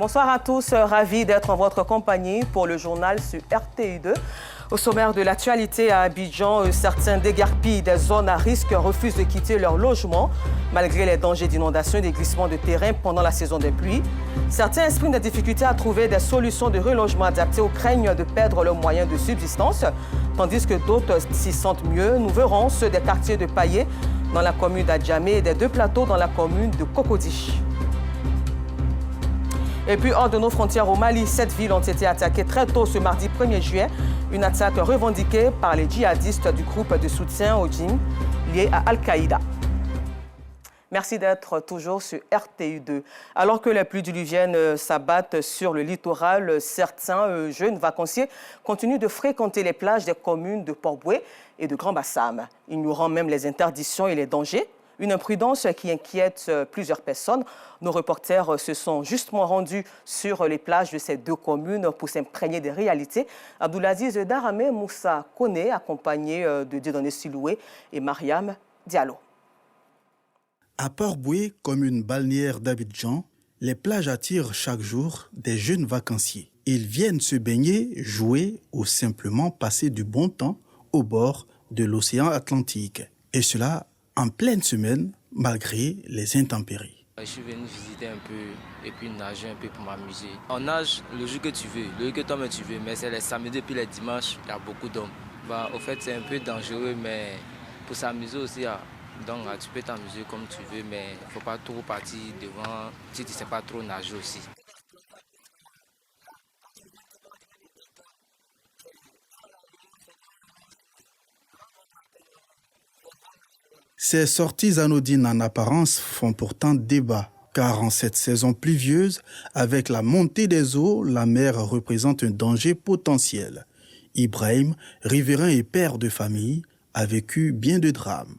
Bonsoir à tous, ravi d'être en votre compagnie pour le journal sur RTI2. Au sommaire de l'actualité à Abidjan, certains déguerpis des zones à risque refusent de quitter leur logement malgré les dangers d'inondation et des glissements de terrain pendant la saison des pluies. Certains expriment des difficultés à trouver des solutions de relogement adaptées aux craintes de perdre leurs moyens de subsistance, tandis que d'autres s'y sentent mieux. Nous verrons ceux des quartiers de Paillé dans la commune d'Adjamé et des Deux Plateaux dans la commune de Cocody. Et puis, hors de nos frontières au Mali, 7 villes ont été attaquées très tôt ce mardi 1er juillet. Une attaque revendiquée par les djihadistes du groupe de soutien au djinn lié à Al-Qaïda. Merci d'être toujours sur RTI2. Alors que les pluies diluviennes s'abattent sur le littoral, certains jeunes vacanciers continuent de fréquenter les plages des communes de Port-Bouët et de Grand-Bassam, ignorant même les interdictions et les dangers. Une imprudence qui inquiète plusieurs personnes. Nos reporters se sont justement rendus sur les plages de ces deux communes pour s'imprégner des réalités. Abdoulaziz Darame Moussa Kone, accompagné de Dieudonné Siloué et Mariam Diallo. À Port-Bouët, commune balnéaire d'Abidjan, les plages attirent chaque jour des jeunes vacanciers. Ils viennent se baigner, jouer ou simplement passer du bon temps au bord de l'océan Atlantique. Et cela en pleine semaine, malgré les intempéries. Je suis venu visiter un peu et puis nager un peu pour m'amuser. On nage le jour que tu veux, le jour que toi-même tu veux, mais c'est les samedis et puis les dimanches, il y a beaucoup d'hommes. Au fait, c'est un peu dangereux, mais pour s'amuser aussi, donc tu peux t'amuser comme tu veux, mais il ne faut pas trop partir devant si tu ne sais pas trop nager aussi. Ces sorties anodines en apparence font pourtant débat, car en cette saison pluvieuse, avec la montée des eaux, la mer représente un danger potentiel. Ibrahim, riverain et père de famille, a vécu bien de drames.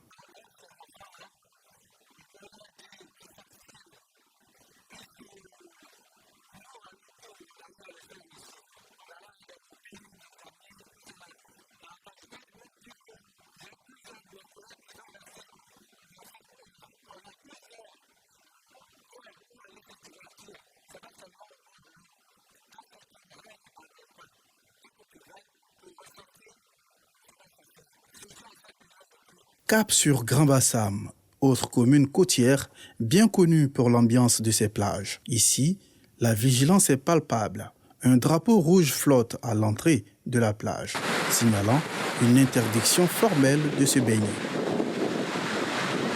Cap sur Grand-Bassam, autre commune côtière bien connue pour l'ambiance de ses plages. Ici, la vigilance est palpable. Un drapeau rouge flotte à l'entrée de la plage, signalant une interdiction formelle de se baigner.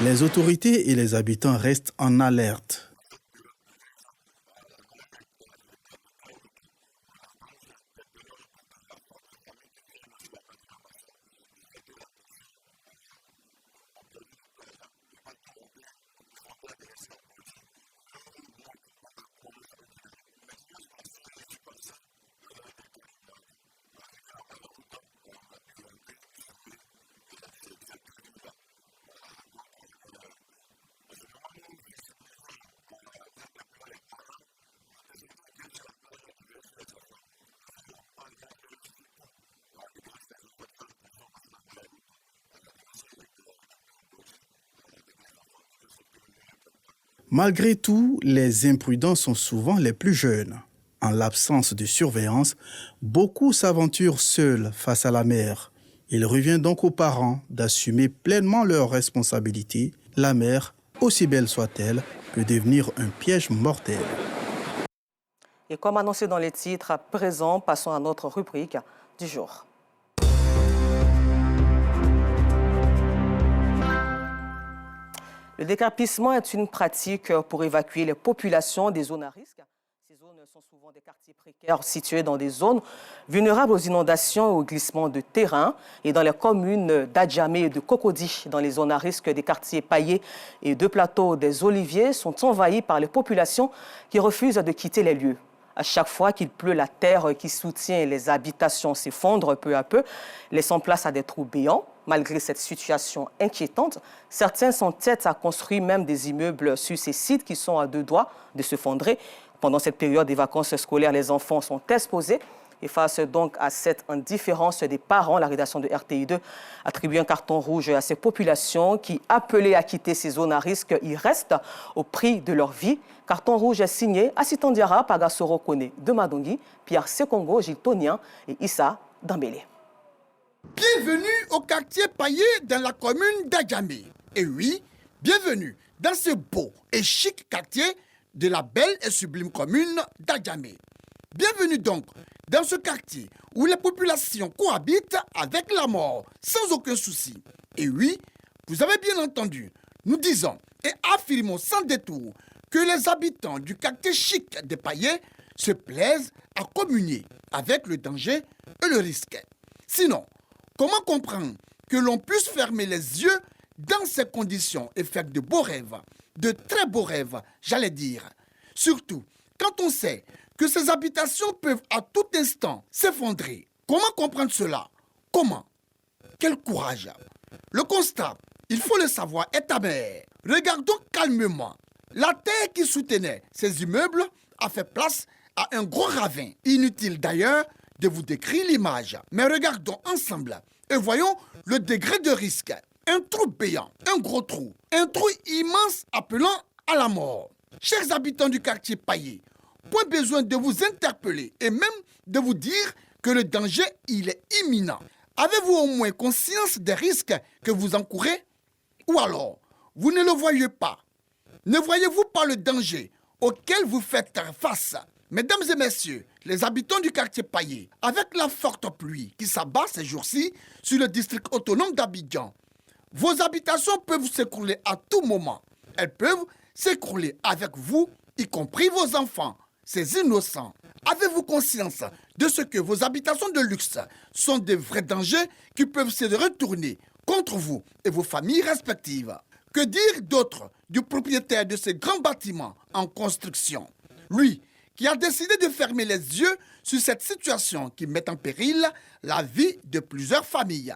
Les autorités et les habitants restent en alerte. Malgré tout, les imprudents sont souvent les plus jeunes. En l'absence de surveillance, beaucoup s'aventurent seuls face à la mer. Il revient donc aux parents d'assumer pleinement leurs responsabilités. La mer, aussi belle soit-elle, peut devenir un piège mortel. Et comme annoncé dans les titres, à présent, passons à notre rubrique du jour. Le décarpissement est une pratique pour évacuer les populations des zones à risque. Ces zones sont souvent des quartiers précaires situés dans des zones vulnérables aux inondations et aux glissements de terrain. Et dans les communes d'Adjamé et de Cocody, dans les zones à risque des quartiers Paillé et Deux Plateaux des Oliviers, sont envahis par les populations qui refusent de quitter les lieux. À chaque fois qu'il pleut, la terre qui soutient les habitations s'effondre peu à peu, laissant place à des trous béants. Malgré cette situation inquiétante, certains s'entêtent à construire même des immeubles sur ces sites qui sont à deux doigts de s'effondrer. Pendant cette période des vacances scolaires, les enfants sont exposés Et face donc à cette indifférence des parents, la rédaction de RTI2 attribue un carton rouge à ces populations qui, appelées à quitter ces zones à risque, y restent au prix de leur vie. Carton rouge est signé Assitan Diarra, Pagasoro Kone de Madongi, Pierre Sekongo, Gilles Tonian et Issa Dambélé. Bienvenue au quartier Paillé dans la commune d'Adjamé. Et oui, bienvenue dans ce beau et chic quartier de la belle et sublime commune d'Adjamé. Bienvenue donc dans ce quartier où les populations cohabitent avec la mort sans aucun souci. Et oui, vous avez bien entendu, nous disons et affirmons sans détour que les habitants du quartier chic des Paillés se plaisent à communier avec le danger et le risque. Sinon, comment comprendre que l'on puisse fermer les yeux dans ces conditions et faire de beaux rêves, de très beaux rêves, j'allais dire. Surtout quand on sait que ces habitations peuvent à tout instant s'effondrer. Comment comprendre cela? Comment? Quel courage! Le constat, il faut le savoir, est amer. Regardons calmement. La terre qui soutenait ces immeubles a fait place à un gros ravin. Inutile d'ailleurs de vous décrire l'image. Mais regardons ensemble et voyons le degré de risque. Un trou béant, un gros trou, un trou immense appelant à la mort. Chers habitants du quartier Paillé, point besoin de vous interpeller et même de vous dire que le danger, il est imminent. Avez-vous au moins conscience des risques que vous encourez? Ou alors, vous ne le voyez pas? Ne voyez-vous pas le danger auquel vous faites face? Mesdames et messieurs, les habitants du quartier Paillé, avec la forte pluie qui s'abat ces jours-ci sur le district autonome d'Abidjan, vos habitations peuvent s'écrouler à tout moment. Elles peuvent s'écrouler avec vous, y compris vos enfants, ces innocents. Avez-vous conscience de ce que vos habitations de luxe sont de vrais dangers qui peuvent se retourner contre vous et vos familles respectives? Que dire d'autre du propriétaire de ces grands bâtiments en construction? Lui, qui a décidé de fermer les yeux sur cette situation qui met en péril la vie de plusieurs familles.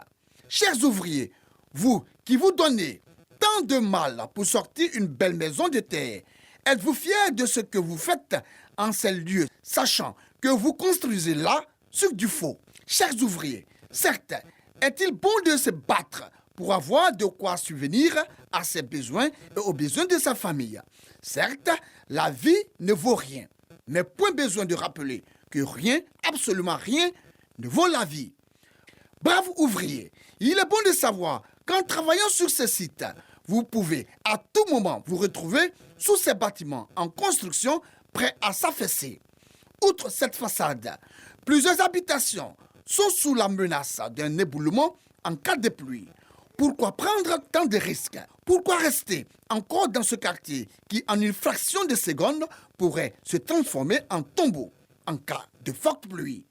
Chers ouvriers, vous qui vous donnez tant de mal pour sortir une belle maison de terre, êtes-vous fiers de ce que vous faites en ces lieux, sachant que vous construisez là sur du faux? Chers ouvriers, certes, est-il bon de se battre pour avoir de quoi subvenir à ses besoins et aux besoins de sa famille? Certes, la vie ne vaut rien. Mais point besoin de rappeler que rien, absolument rien, ne vaut la vie. Braves ouvriers, il est bon de savoir qu'en travaillant sur ce site, vous pouvez à tout moment vous retrouver sous ces bâtiments en construction prêts à s'affaisser. Outre cette façade, plusieurs habitations sont sous la menace d'un éboulement en cas de pluie. Pourquoi prendre tant de risques? Pourquoi rester encore dans ce quartier qui, en une fraction de seconde, pourrait se transformer en tombeau en cas de forte pluie?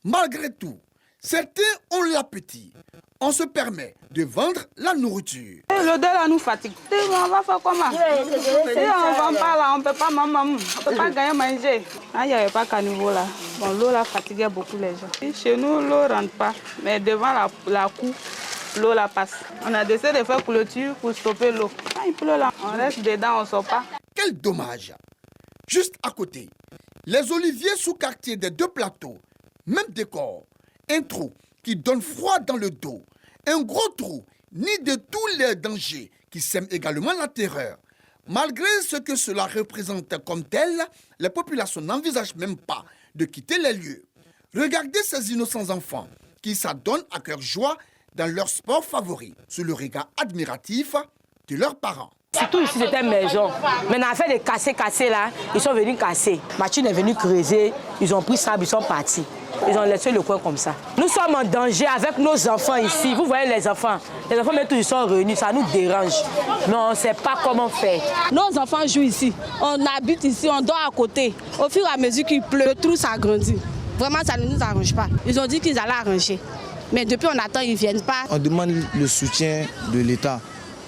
Malgré tout, certains ont l'appétit. On se permet de vendre la nourriture. L'odeur là nous fatigue. On va faire comment? Si on ne vend pas là, on ne peut pas maman, on peut pas gagner manger. Il n'y avait pas qu'à niveau là. Bon, l'eau là fatiguait beaucoup les gens. Et chez nous, l'eau ne rentre pas. Mais devant la cour, l'eau la passe. On a décidé de faire clôture pour stopper l'eau. Quand il pleut là, on reste dedans, on ne sort pas. Quel dommage! Juste à côté, les oliviers sous quartier des deux plateaux, même décor, un trou qui donne froid dans le dos, un gros trou, ni de tous les dangers qui sèment également la terreur. Malgré ce que cela représente comme tel, les populations n'envisagent même pas de quitter les lieux. Regardez ces innocents enfants qui s'adonnent à cœur joie dans leur sport favori, sous le regard admiratif de leurs parents. Surtout ici, c'était une maison. Maintenant, fait des casser là, ils sont venus casser. Machine est venue creuser, ils ont pris ça, ils sont partis. Ils ont laissé le coin comme ça. Nous sommes en danger avec nos enfants ici. Vous voyez les enfants même tous ils sont réunis, ça nous dérange. Mais on ne sait pas comment faire. Nos enfants jouent ici, on habite ici, on dort à côté. Au fur et à mesure qu'il pleut, le trou s'agrandit. Vraiment, ça ne nous arrange pas. Ils ont dit qu'ils allaient arranger. Mais depuis on attend, ils ne viennent pas. On demande le soutien de l'État.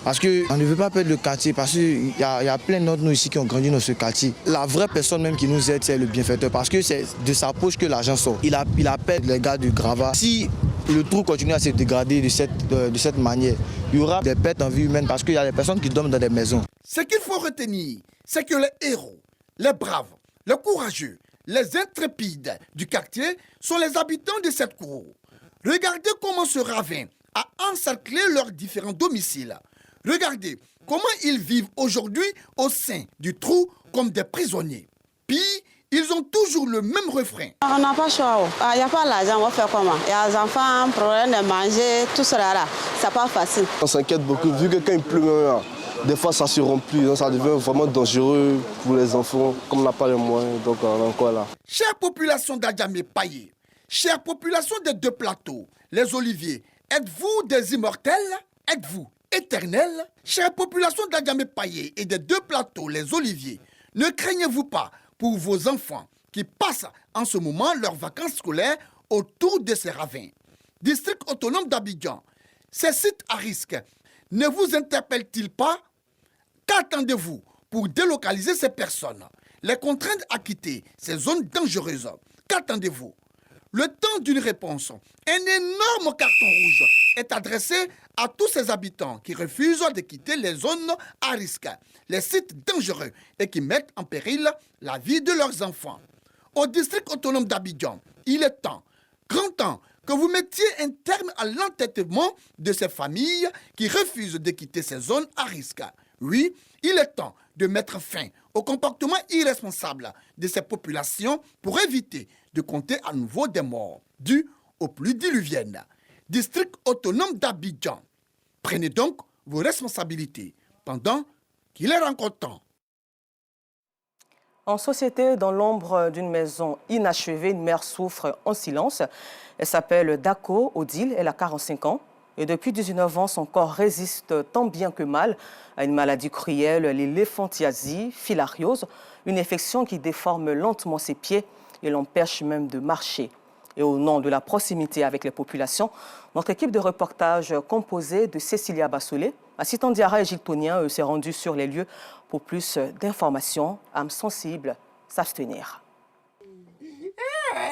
Parce qu'on ne veut pas perdre le quartier, parce qu'il y a plein d'entre nous ici qui ont grandi dans ce quartier. La vraie personne même qui nous aide, c'est le bienfaiteur, parce que c'est de sa poche que l'argent sort. Il appelle les gars du Gravat. Si le trou continue à se dégrader de cette manière, il y aura des pertes en vie humaine, parce qu'il y a des personnes qui dorment dans des maisons. Ce qu'il faut retenir, c'est que les héros, les braves, les courageux, les intrépides du quartier sont les habitants de cette cour. Regardez comment ce ravin a encerclé leurs différents domiciles. Regardez comment ils vivent aujourd'hui au sein du trou comme des prisonniers. Puis, ils ont toujours le même refrain. On n'a pas le choix. Il n'y a pas l'argent, on va faire comment? Il y a des enfants, problème de manger, tout cela là. C'est pas facile. On s'inquiète beaucoup, vu que quand il pleut, des fois ça se remplit, donc ça devient vraiment dangereux pour les enfants, comme on n'a pas les moyens, donc on est encore là. Chère population d'Adjamé-Payé, chère population des deux plateaux, les oliviers, êtes-vous des immortels? Êtes-vous éternels? Chère population d'Adjamé-Payé et des deux plateaux, les oliviers, ne craignez-vous pas pour vos enfants qui passent en ce moment leurs vacances scolaires autour de ces ravins? District autonome d'Abidjan, ces sites à risque, ne vous interpellent-ils pas? Qu'attendez-vous pour délocaliser ces personnes? Les contraindre à quitter ces zones dangereuses? Qu'attendez-vous? Le temps d'une réponse, un énorme carton rouge est adressé à tous ces habitants qui refusent de quitter les zones à risque, les sites dangereux et qui mettent en péril la vie de leurs enfants. Au district autonome d'Abidjan, il est temps, grand temps, que vous mettiez un terme à l'entêtement de ces familles qui refusent de quitter ces zones à risque. Oui, il est temps de mettre fin au comportement irresponsable de ces populations pour éviter de compter à nouveau des morts dus aux pluies diluviennes. District autonome d'Abidjan, prenez donc vos responsabilités pendant qu'il est encore temps. En société, dans l'ombre d'une maison inachevée, une mère souffre en silence. Elle s'appelle Dako Odile, elle a 45 ans. Et depuis 19 ans, son corps résiste tant bien que mal à une maladie cruelle, l'éléphantiasie filariose, une infection qui déforme lentement ses pieds et l'empêche même de marcher. Et au nom de la proximité avec les populations, notre équipe de reportage composée de Cécilia Bassolé, Assistant Diarra et Gilles Tonien s'est rendue sur les lieux pour plus d'informations. Âmes sensibles, s'abstenir.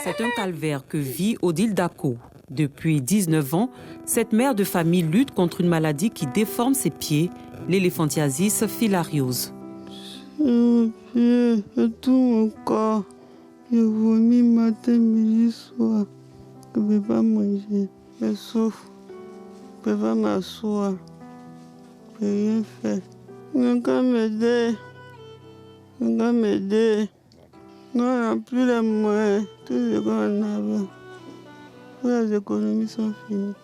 C'est un calvaire que vit Odile Dako. Depuis 19 ans, cette mère de famille lutte contre une maladie qui déforme ses pieds, l'éléphantiasis filariose. Tout mon corps, je vomis matin, midi, soir. Je ne peux pas manger, je souffre, je ne peux pas m'asseoir, je ne peux rien faire. Quelqu'un m'aider, quelqu'un m'aider. Non, on n'a plus les moyens, tout ce qu'on avait. Toutes les économies sont finies.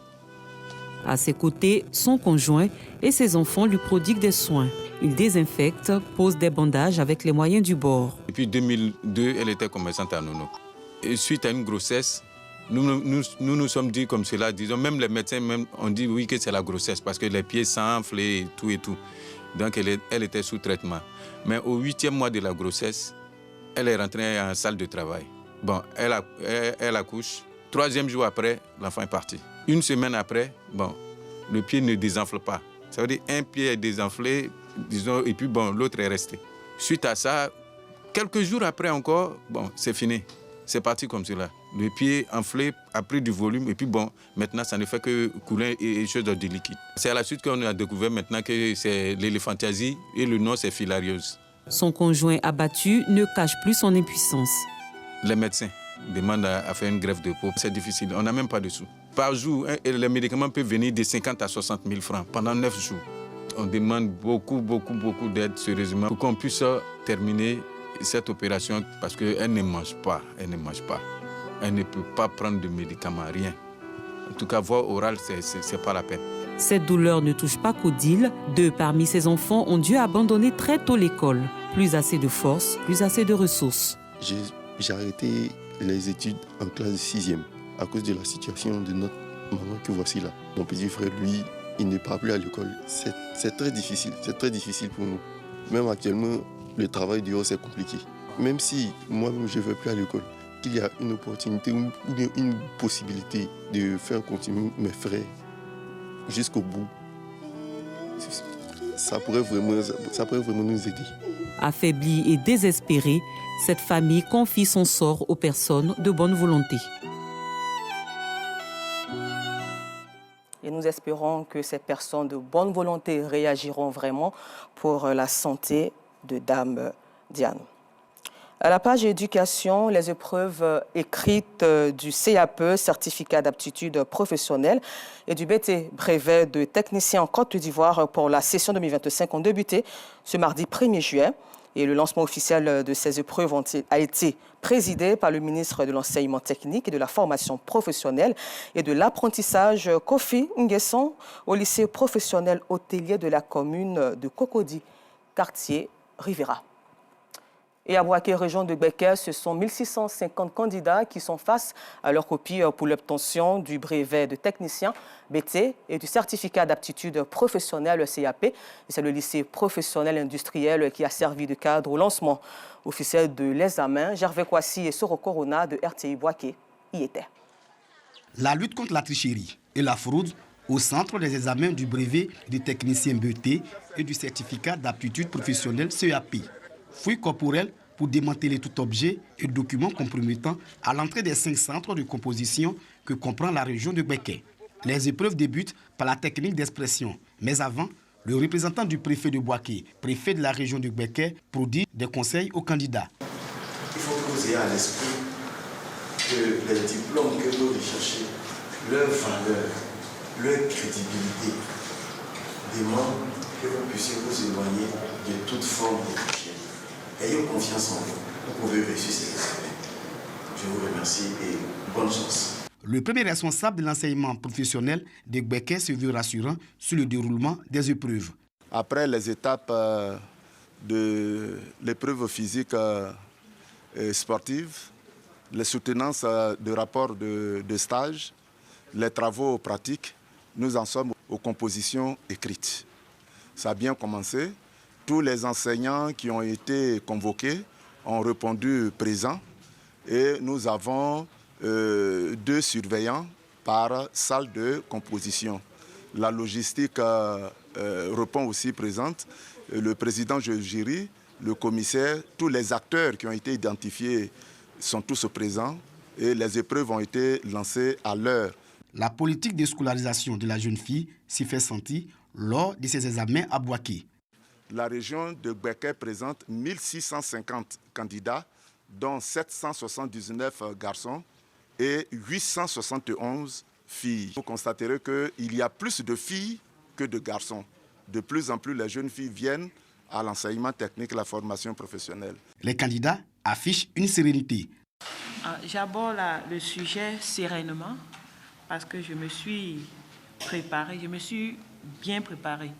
À ses côtés, son conjoint et ses enfants lui prodiguent des soins. Il désinfecte, pose des bandages avec les moyens du bord. Depuis 2002, elle était commerçante à Nono. Et suite à une grossesse, nous sommes dit comme cela, disons, même les médecins ont dit oui que c'est la grossesse parce que les pieds s'enflent et tout et tout. Donc elle était sous traitement. Mais au 8e mois de la grossesse, elle est rentrée en salle de travail. Bon, elle accouche. 3e jour après, l'enfant est parti. Une semaine après, bon, le pied ne désenfle pas. Ça veut dire un pied est désenflé, disons, et puis bon, l'autre est resté. Suite à ça, quelques jours après encore, bon, c'est fini. C'est parti comme cela. Le pied enflé a pris du volume et puis bon, maintenant ça ne fait que couler et chose de liquide. C'est à la suite qu'on a découvert maintenant que c'est l'éléphantiasie et le nom c'est filariose. Son conjoint abattu ne cache plus son impuissance. Les médecins demandent à faire une greffe de peau. C'est difficile, on n'a même pas de sous. Par jour, les médicaments peuvent venir de 50 à 60 000 francs pendant 9 jours. On demande beaucoup d'aide, sérieusement, pour qu'on puisse terminer cette opération parce qu'elle ne mange pas, elle ne peut pas prendre de médicaments, rien. En tout cas, voie orale, c'est pas la peine. Cette douleur ne touche pas qu'Odile. 2 parmi ses enfants ont dû abandonner très tôt l'école. Plus assez de force, plus assez de ressources. J'ai arrêté les études en classe de 6e à cause de la situation de notre maman que voici là. Mon petit frère, lui, il ne part plus à l'école. C'est très difficile pour nous. Même actuellement, le travail dehors, c'est compliqué. Même si moi-même, je ne vais plus à l'école, qu'il y a une opportunité ou bien une possibilité de faire continuer mes frères jusqu'au bout, ça pourrait vraiment nous aider. Affaiblie et désespérée, cette famille confie son sort aux personnes de bonne volonté. Et nous espérons que ces personnes de bonne volonté réagiront vraiment pour la santé de Dame Diane. À la page éducation, les épreuves écrites du CAPE, certificat d'aptitude professionnelle, et du BT, brevet de technicien en Côte d'Ivoire pour la session 2025 ont débuté ce mardi 1er juillet. Et le lancement officiel de ces épreuves a été présidé par le ministre de l'Enseignement technique et de la formation professionnelle et de l'apprentissage, Kofi Nguesson, au lycée professionnel hôtelier de la commune de Cocody, quartier Rivera. Et à Bouaké, région de Gbeke, ce sont 1650 candidats qui sont face à leur copie pour l'obtention du brevet de technicien BT et du certificat d'aptitude professionnelle CAP. C'est le lycée professionnel industriel qui a servi de cadre au lancement officiel de l'examen. Gervais Kwasi et Soro Corona de RTI Bouaké y étaient. La lutte contre la tricherie et la fraude au centre des examens du brevet de technicien BT et du certificat d'aptitude professionnelle CAP. Fouille corporelle pour démanteler tout objet et document compromettant à l'entrée des 5 centres de composition que comprend la région de Gbeke. Les épreuves débutent par la technique d'expression. Mais avant, le représentant du préfet de Bouaké, préfet de la région de Gbeke, prodigue des conseils aux candidats. Il faut que vous ayez à l'esprit que les diplômes que vous recherchez, leur valeur, leur crédibilité demandent que vous puissiez vous éloigner de toute forme de tricherie. Ayez confiance en vous. Vous pouvez réussir ces examens. Je vous remercie et bonne chance. Le premier responsable de l'enseignement professionnel de Gbeke se veut rassurant sur le déroulement des épreuves. Après les étapes de l'épreuve physique et sportive, les soutenances de rapports de stage, les travaux pratiques, nous en sommes aux compositions écrites. Ça a bien commencé. Tous les enseignants qui ont été convoqués ont répondu présents et nous avons 2 surveillants par salle de composition. La logistique répond aussi présente. Le président du jury, le commissaire, tous les acteurs qui ont été identifiés sont tous présents et les épreuves ont été lancées à l'heure. La politique de scolarisation de la jeune fille s'y fait sentir lors de ses examens à Bouaké. La région de Gbeke présente 1650 candidats, dont 779 garçons et 871 filles. Vous constaterez qu'il y a plus de filles que de garçons. De plus en plus, les jeunes filles viennent à l'enseignement technique et la formation professionnelle. Les candidats affichent une sérénité. J'aborde le sujet sereinement parce que je me suis préparée, je me suis bien préparée.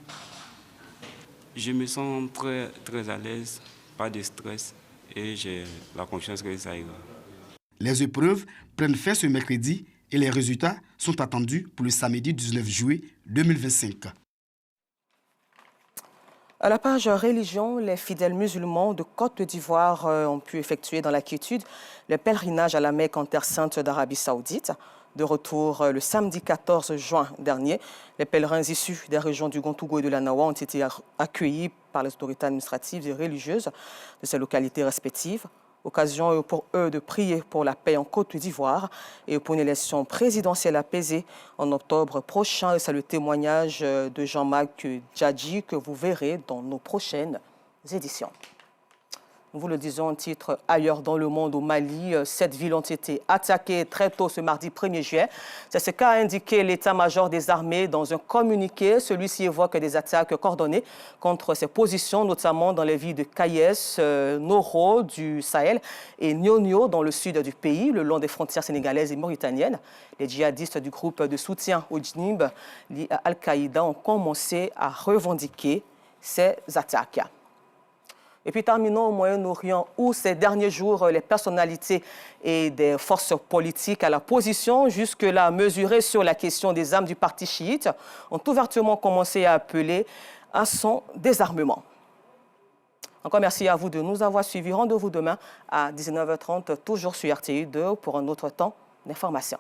Je me sens très à l'aise, pas de stress et j'ai la confiance que ça ira. Les épreuves prennent fin ce mercredi et les résultats sont attendus pour le samedi 19 juillet 2025. À la page religion, les fidèles musulmans de Côte d'Ivoire ont pu effectuer dans la quiétude le pèlerinage à la Mecque en Terre Sainte d'Arabie Saoudite. De retour le samedi 14 juin dernier, les pèlerins issus des régions du Gontougo et de l'Anawa ont été accueillis par les autorités administratives et religieuses de ces localités respectives. Occasion pour eux de prier pour la paix en Côte d'Ivoire et pour une élection présidentielle apaisée en octobre prochain. C'est le témoignage de Jean-Marc Djadji que vous verrez dans nos prochaines éditions. Nous vous le disons en titre, ailleurs dans le monde, au Mali, 7 villes ont été attaquées très tôt ce mardi 1er juillet. C'est ce qu'a indiqué l'état-major des armées dans un communiqué. Celui-ci évoque des attaques coordonnées contre ces positions, notamment dans les villes de Kayes, Noro du Sahel et Nyonyo dans le sud du pays, le long des frontières sénégalaises et mauritaniennes. Les djihadistes du groupe de soutien au Djinib, liés à Al-Qaïda, ont commencé à revendiquer ces attaques. Et puis terminons au Moyen-Orient où ces derniers jours, les personnalités et des forces politiques à la position jusque-là mesurées sur la question des armes du parti chiite ont ouvertement commencé à appeler à son désarmement. Encore merci à vous de nous avoir suivis. Rendez-vous demain à 19h30, toujours sur RTI2 pour un autre temps d'information.